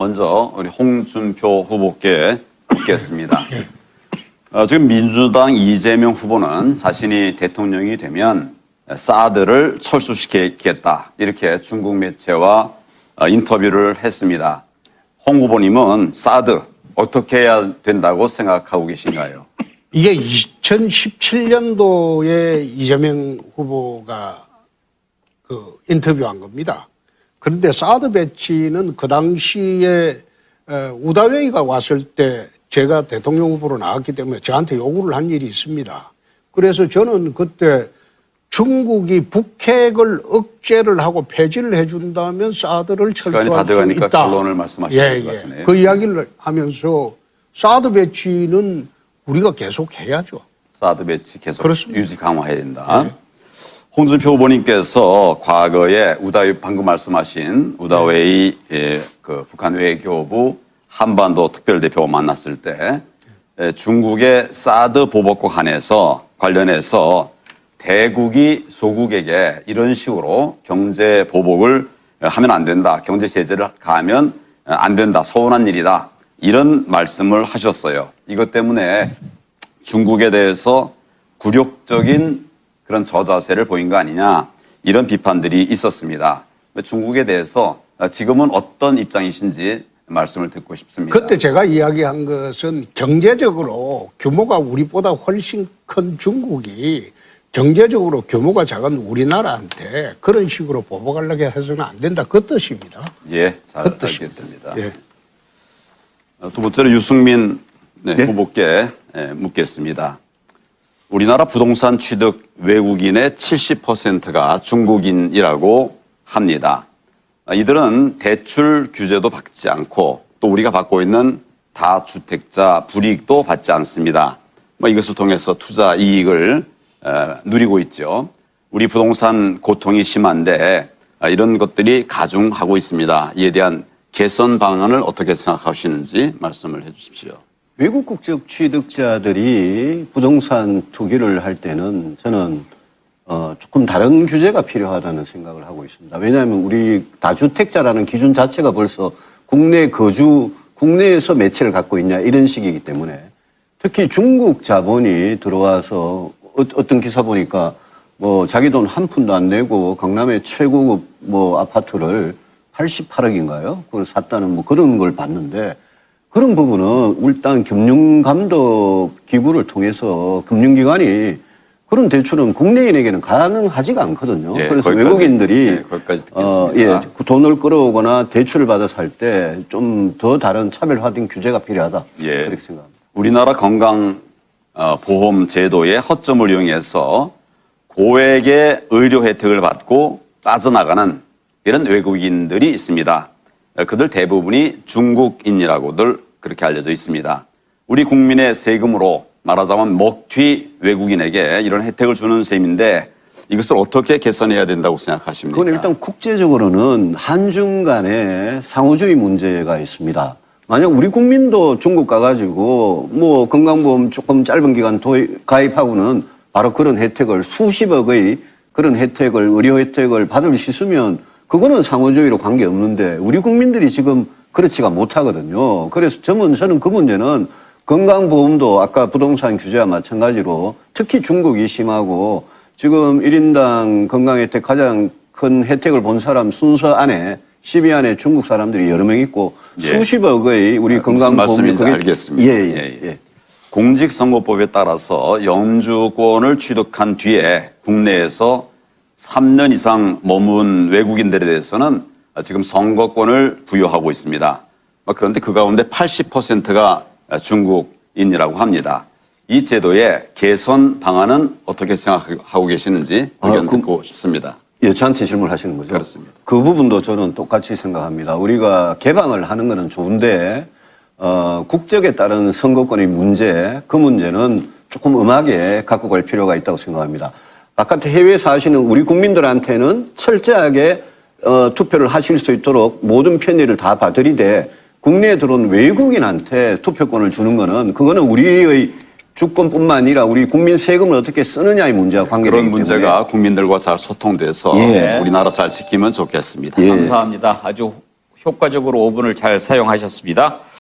먼저 우리 홍준표 후보께 묻겠습니다. 지금 민주당 이재명 후보는 자신이 대통령이 되면 사드를 철수시키겠다 이렇게 중국 매체와 인터뷰를 했습니다. 홍 후보님은 사드 어떻게 해야 된다고 생각하고 계신가요? 이게 2017년도에 이재명 후보가 인터뷰한 겁니다. 그런데 사드 배치는 그 당시에 우다웨이가 왔을 때 제가 대통령 후보로 나왔기 때문에 저한테 요구를 한 일이 있습니다. 그래서 저는 그때 중국이 북핵을 억제를 하고 폐지를 해준다면 사드를 철수할 수 돼가니까 있다. 결론을 말씀하시는 것 같으네요. 그 이야기를 하면서 사드 배치는 우리가 계속 해야죠. 사드 배치 계속 그렇습니다. 유지 강화해야 된다. 네. 홍준표 후보님께서 과거에 방금 말씀하신 우다웨이 그 북한 외교부 한반도 특별대표와 만났을 때 중국의 사드 보복과 관련해서 대국이 소국에게 이런 식으로 경제 보복을 하면 안 된다. 경제 제재를 가하면 안 된다. 서운한 일이다. 이런 말씀을 하셨어요. 이것 때문에 중국에 대해서 굴욕적인 그런 저자세를 보인 거 아니냐. 이런 비판들이 있었습니다. 중국에 대해서 지금은 어떤 입장이신지 말씀을 듣고 싶습니다. 그때 제가 이야기한 것은 경제적으로 규모가 우리보다 훨씬 큰 중국이 경제적으로 규모가 작은 우리나라한테 그런 식으로 보복하려고 해서는 안 된다. 그 뜻입니다. 예, 잘 알겠습니다. 예. 두 번째로 유승민 후보께 묻겠습니다. 우리나라 부동산 취득 외국인의 70%가 중국인이라고 합니다. 이들은 대출 규제도 받지 않고 또 우리가 받고 있는 다주택자 불이익도 받지 않습니다. 이것을 통해서 투자 이익을 누리고 있죠. 우리 부동산 고통이 심한데 이런 것들이 가중하고 있습니다. 이에 대한 개선 방안을 어떻게 생각하시는지 말씀을 해 주십시오. 외국 국적 취득자들이 부동산 투기를 할 때는 저는 조금 다른 규제가 필요하다는 생각을 하고 있습니다. 왜냐하면 우리 다주택자라는 기준 자체가 벌써 국내에서 매체를 갖고 있냐 이런 식이기 때문에 특히 중국 자본이 들어와서 어떤 기사 보니까 자기 돈 한 푼도 안 내고 강남의 최고급 아파트를 88억인가요? 그걸 샀다는 그런 걸 봤는데 그런 부분은 일단 금융감독 기구를 통해서 금융기관이 그런 대출은 국내인에게는 가능하지가 않거든요. 예, 그래서 거기까지, 외국인들이 거기까지 듣겠습니다. 그 돈을 끌어오거나 대출을 받아서 할 때 좀 더 다른 차별화된 규제가 필요하다. 예. 그렇게 생각합니다. 우리나라 건강보험 제도의 허점을 이용해서 고액의 의료 혜택을 받고 빠져나가는 이런 외국인들이 있습니다. 그들 대부분이 중국인이라고들 그렇게 알려져 있습니다. 우리 국민의 세금으로 말하자면 먹튀 외국인에게 이런 혜택을 주는 셈인데 이것을 어떻게 개선해야 된다고 생각하십니까? 그건 일단 국제적으로는 한중 간의 상호주의 문제가 있습니다. 만약 우리 국민도 중국 가가지고 건강보험 조금 짧은 기간 가입하고는 바로 그런 혜택을 수십억의 그런 혜택을 의료 혜택을 받을 수 있으면 그거는 상호주의로 관계없는데 우리 국민들이 지금 그렇지가 못하거든요. 그래서 저는 그 문제는 건강보험도 아까 부동산 규제와 마찬가지로 특히 중국이 심하고 지금 1인당 건강혜택 가장 큰 혜택을 본 사람 순서 안에 10위 안에 중국 사람들이 여러 명 있고 수십억의 우리 건강보험 말씀인지 알겠습니다. 예. 공직선거법에 따라서 영주권을 취득한 뒤에 국내에서 3년 이상 머문 외국인들에 대해서는 지금 선거권을 부여하고 있습니다. 그런데 그 가운데 80%가 중국인이라고 합니다. 이 제도의 개선 방안은 어떻게 생각하고 계시는지 의견 듣고 싶습니다. 예, 저한테 질문하시는 거죠? 그렇습니다. 그 부분도 저는 똑같이 생각합니다. 우리가 개방을 하는 거는 좋은데 국적에 따른 선거권의 문제, 그 문제는 조금 엄하게 갖고 갈 필요가 있다고 생각합니다. 바깥에 해외에 사시는 우리 국민들한테는 철저하게 투표를 하실 수 있도록 모든 편의를 다 봐드리되 국내에 들어온 외국인한테 투표권을 주는 거는 그거는 우리의 주권뿐만 아니라 우리 국민 세금을 어떻게 쓰느냐의 문제와 관계되기 그런 때문에 문제가 국민들과 잘 소통돼서 우리나라 잘 지키면 좋겠습니다. 예. 감사합니다. 아주 효과적으로 5분을 잘 사용하셨습니다.